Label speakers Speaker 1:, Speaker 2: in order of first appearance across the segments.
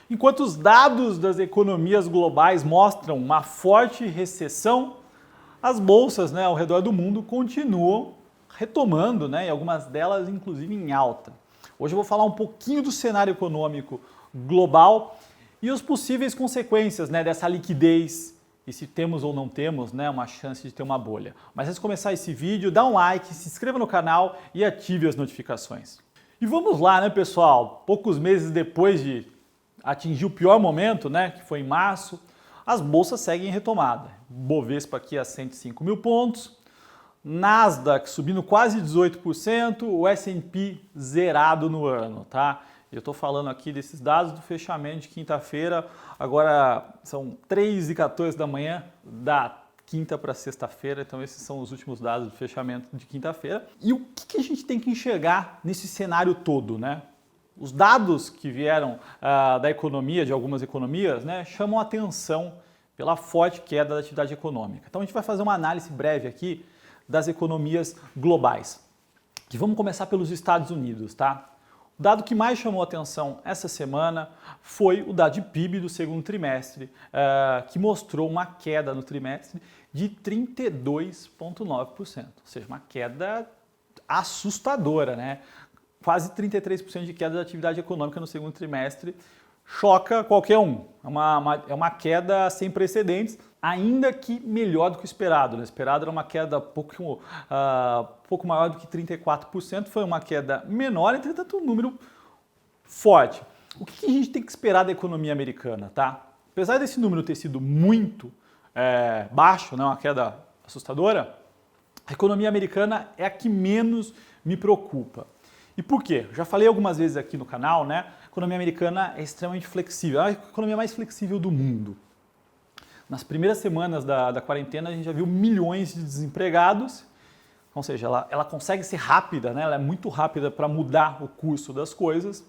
Speaker 1: Enquanto os dados das economias globais mostram uma forte recessão, as bolsas, ao redor do mundo continuam retomando, e algumas delas inclusive em alta. Hoje eu vou falar um pouquinho do cenário econômico global e as possíveis consequências, dessa liquidez e se temos ou não temos, uma chance de ter uma bolha. Mas antes de começar esse vídeo, dá um like, se inscreva no canal e ative as notificações. E vamos lá, pessoal? Poucos meses depois de atingir o pior momento, que foi em março, as bolsas seguem em retomada. Bovespa aqui a 105 mil pontos, Nasdaq subindo quase 18%, o S&P zerado no ano, tá? Eu estou falando aqui desses dados do fechamento de quinta-feira, agora são 3h14 da manhã da quinta para sexta-feira, então esses são os últimos dados do fechamento de quinta-feira. E o que a gente tem que enxergar nesse cenário todo, Os dados que vieram da economia, de algumas economias, chamam a atenção pela forte queda da atividade econômica. Então a gente vai fazer uma análise breve aqui das economias globais. E vamos começar pelos Estados Unidos, tá? O dado que mais chamou a atenção essa semana foi o dado de PIB do segundo trimestre, que mostrou uma queda no trimestre de 32,9%, ou seja, uma queda assustadora, Quase 33% de queda da atividade econômica no segundo trimestre. Choca qualquer um. É uma queda sem precedentes, ainda que melhor do que o esperado. O esperado era uma queda pouco maior do que 34%, foi uma queda menor, entretanto um número forte. O que a gente tem que esperar da economia americana, tá? Apesar desse número ter sido muito baixo, uma queda assustadora, a economia americana é a que menos me preocupa. E por quê? Já falei algumas vezes aqui no canal, a economia americana é extremamente flexível, é a economia mais flexível do mundo. Nas primeiras semanas da quarentena a gente já viu milhões de desempregados, ou seja, ela consegue ser rápida, ela é muito rápida para mudar o curso das coisas,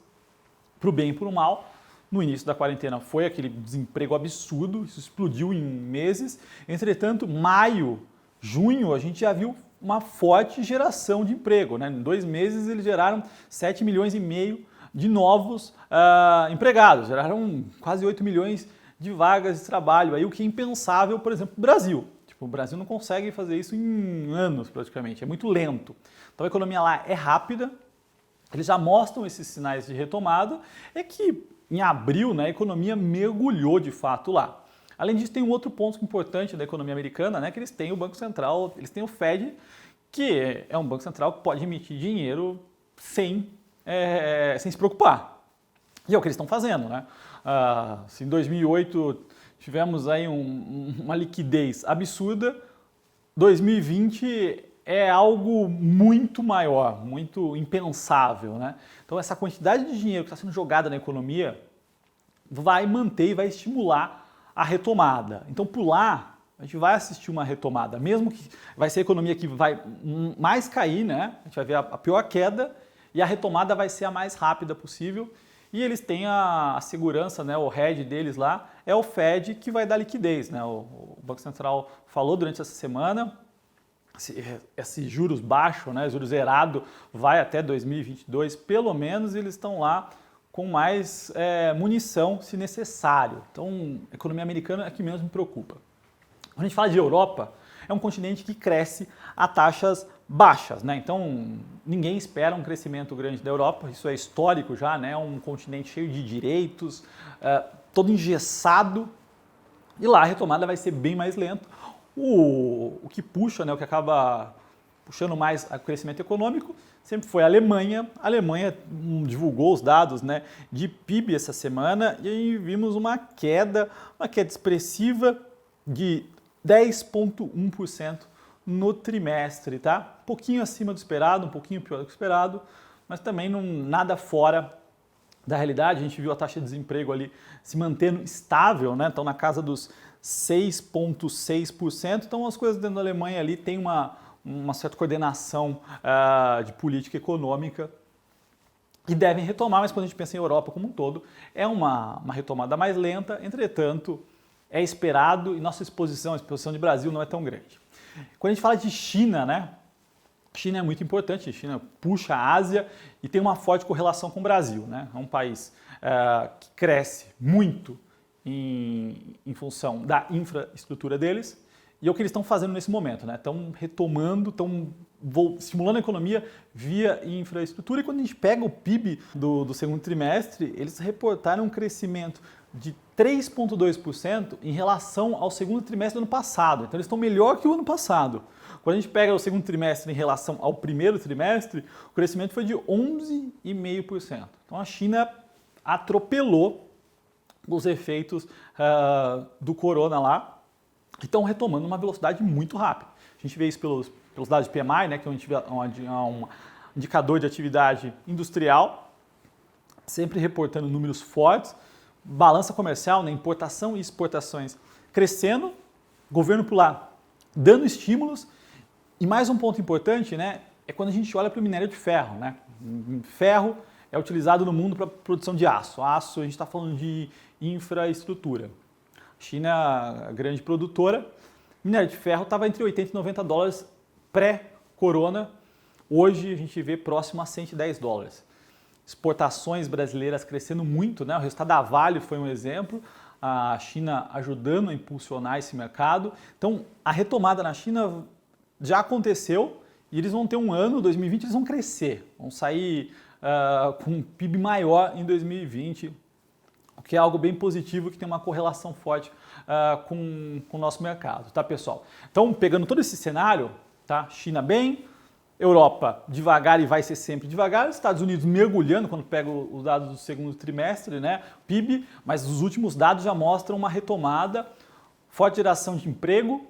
Speaker 1: para o bem e para o mal. No início da quarentena foi aquele desemprego absurdo, isso explodiu em meses, entretanto, maio, junho, a gente já viu uma forte geração de emprego. Em 2 meses eles geraram 7,5 milhões de novos empregados, geraram quase 8 milhões de vagas de trabalho, aí o que é impensável, por exemplo, no Brasil. O Brasil não consegue fazer isso em anos praticamente, é muito lento. Então a economia lá é rápida, eles já mostram esses sinais de retomada, é que em abril a economia mergulhou de fato lá. Além disso, tem um outro ponto importante da economia americana, que eles têm o Banco Central, eles têm o Fed, que é um banco central que pode emitir dinheiro sem se preocupar. E é o que eles estão fazendo, se em 2008 tivemos aí uma liquidez absurda, 2020 é algo muito maior, muito impensável, Então essa quantidade de dinheiro que está sendo jogada na economia vai manter e vai estimular a retomada. Então, por lá, a gente vai assistir uma retomada, mesmo que vai ser a economia que vai mais cair, A gente vai ver a pior queda e a retomada vai ser a mais rápida possível. E eles têm a segurança, o hedge deles lá, é o Fed que vai dar liquidez, O Banco Central falou durante essa semana, esse juros baixo, juros zerado, vai até 2022, pelo menos eles estão lá com mais munição se necessário. Então, a economia americana é a que menos me preocupa. Quando a gente fala de Europa, é um continente que cresce a taxas baixas, Então, ninguém espera um crescimento grande da Europa, isso é histórico já, É um continente cheio de direitos, todo engessado, e lá a retomada vai ser bem mais lenta. O que puxa, o que acaba puxando mais o crescimento econômico, sempre foi a Alemanha. A Alemanha divulgou os dados de PIB essa semana e aí vimos uma queda expressiva de 10,1% no trimestre, tá? Um pouquinho acima do esperado, um pouquinho pior do que o esperado, mas também nada fora da realidade. A gente viu a taxa de desemprego ali se mantendo estável, Então na casa dos 6,6%. Então as coisas dentro da Alemanha ali tem uma certa coordenação de política econômica e devem retomar, mas quando a gente pensa em Europa como um todo, é uma retomada mais lenta, entretanto, é esperado e nossa exposição, a exposição de Brasil não é tão grande. Quando a gente fala de China, A China é muito importante, a China puxa a Ásia e tem uma forte correlação com o Brasil, né? É um país que cresce muito em função da infraestrutura deles e é o que eles estão fazendo nesse momento, né? Estão retomando, estão estimulando a economia via infraestrutura e quando a gente pega o PIB do segundo trimestre, eles reportaram um crescimento de 3,2% em relação ao segundo trimestre do ano passado. Então eles estão melhor que o ano passado. Quando a gente pega o segundo trimestre em relação ao primeiro trimestre, o crescimento foi de 11,5%. Então a China atropelou os efeitos do corona lá e estão retomando uma velocidade muito rápida. A gente vê isso pelos dados de PMI, né, que é um indicador de atividade industrial, sempre reportando números fortes, balança comercial, né, importação e exportações crescendo, governo por lá dando estímulos. E mais um ponto importante, né, é quando a gente olha para o minério de ferro, né? Ferro é utilizado no mundo para produção de aço. Aço, a gente está falando de infraestrutura. A China é a grande produtora. O minério de ferro estava entre 80 e 90 dólares pré-corona. Hoje a gente vê próximo a 110 dólares. Exportações brasileiras crescendo muito, né? O resultado da Vale foi um exemplo. A China ajudando a impulsionar esse mercado. Então, a retomada na China já aconteceu e eles vão ter um ano, 2020, eles vão crescer, vão sair com um PIB maior em 2020, o que é algo bem positivo, que tem uma correlação forte com o nosso mercado, tá, pessoal? Então, pegando todo esse cenário, tá? China bem, Europa devagar e vai ser sempre devagar, Estados Unidos mergulhando quando pega os dados do segundo trimestre, né? PIB, mas os últimos dados já mostram uma retomada, forte geração de emprego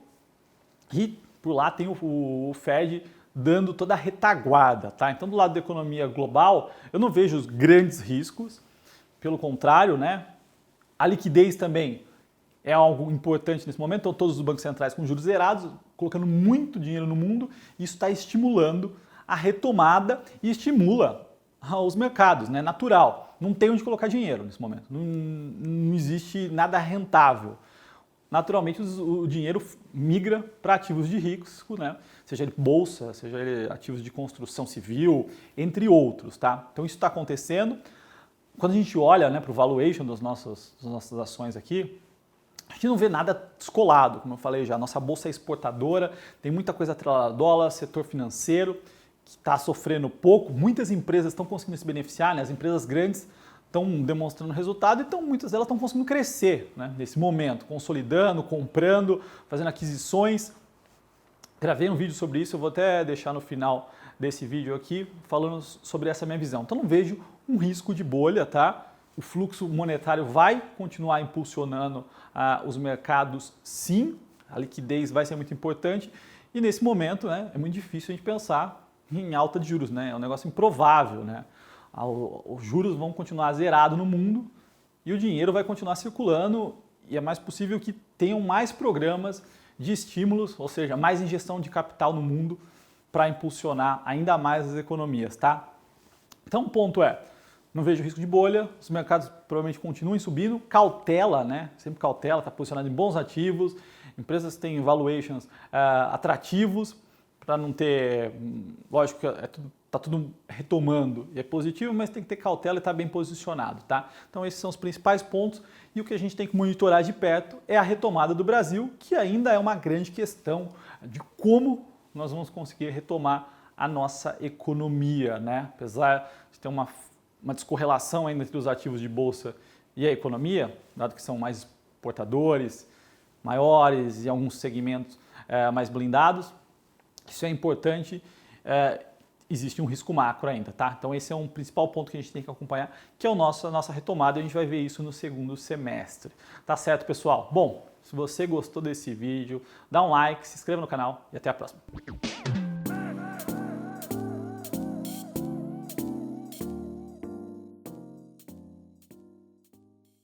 Speaker 1: e por lá tem o Fed dando toda a retaguarda, tá? Então, do lado da economia global, eu não vejo os grandes riscos, pelo contrário, né? A liquidez também é algo importante nesse momento, então todos os bancos centrais com juros zerados, colocando muito dinheiro no mundo, isso está estimulando a retomada e estimula os mercados, né? Natural. Não tem onde colocar dinheiro nesse momento, não existe nada rentável. Naturalmente o dinheiro migra para ativos de risco, né? Seja ele bolsa, seja ele ativos de construção civil, entre outros, tá? Então isso está acontecendo. Quando a gente olha, né, para o valuation das nossas ações aqui, a gente não vê nada descolado, como eu falei já. Nossa bolsa é exportadora, tem muita coisa atrelada ao dólar, setor financeiro que está sofrendo pouco. Muitas empresas estão conseguindo se beneficiar, né? As empresas grandes estão demonstrando resultado, então muitas delas estão conseguindo crescer, né, nesse momento, consolidando, comprando, fazendo aquisições. Gravei um vídeo sobre isso, eu vou até deixar no final desse vídeo aqui, falando sobre essa minha visão. Então não vejo um risco de bolha, tá? O fluxo monetário vai continuar impulsionando os mercados, sim, a liquidez vai ser muito importante e nesse momento, né, é muito difícil a gente pensar em alta de juros, né? É um negócio improvável, né? Os juros vão continuar zerados no mundo e o dinheiro vai continuar circulando e é mais possível que tenham mais programas de estímulos, ou seja, mais injeção de capital no mundo para impulsionar ainda mais as economias, tá? Então o ponto é, não vejo risco de bolha, os mercados provavelmente continuem subindo, cautela, né? Sempre cautela, está posicionado em bons ativos, empresas têm valuations atrativos para não ter, lógico que está tudo retomando e é positivo, mas tem que ter cautela e estar bem posicionado, tá? Então esses são os principais pontos e o que a gente tem que monitorar de perto é a retomada do Brasil, que ainda é uma grande questão de como nós vamos conseguir retomar a nossa economia, né? Apesar de ter uma descorrelação ainda entre os ativos de bolsa e a economia, dado que são mais exportadores, maiores e alguns segmentos mais blindados, isso é importante, existe um risco macro ainda, tá? Então esse é um principal ponto que a gente tem que acompanhar, que é a nossa retomada, e a gente vai ver isso no segundo semestre. Tá certo, pessoal? Bom, se você gostou desse vídeo, dá um like, se inscreva no canal e até a próxima.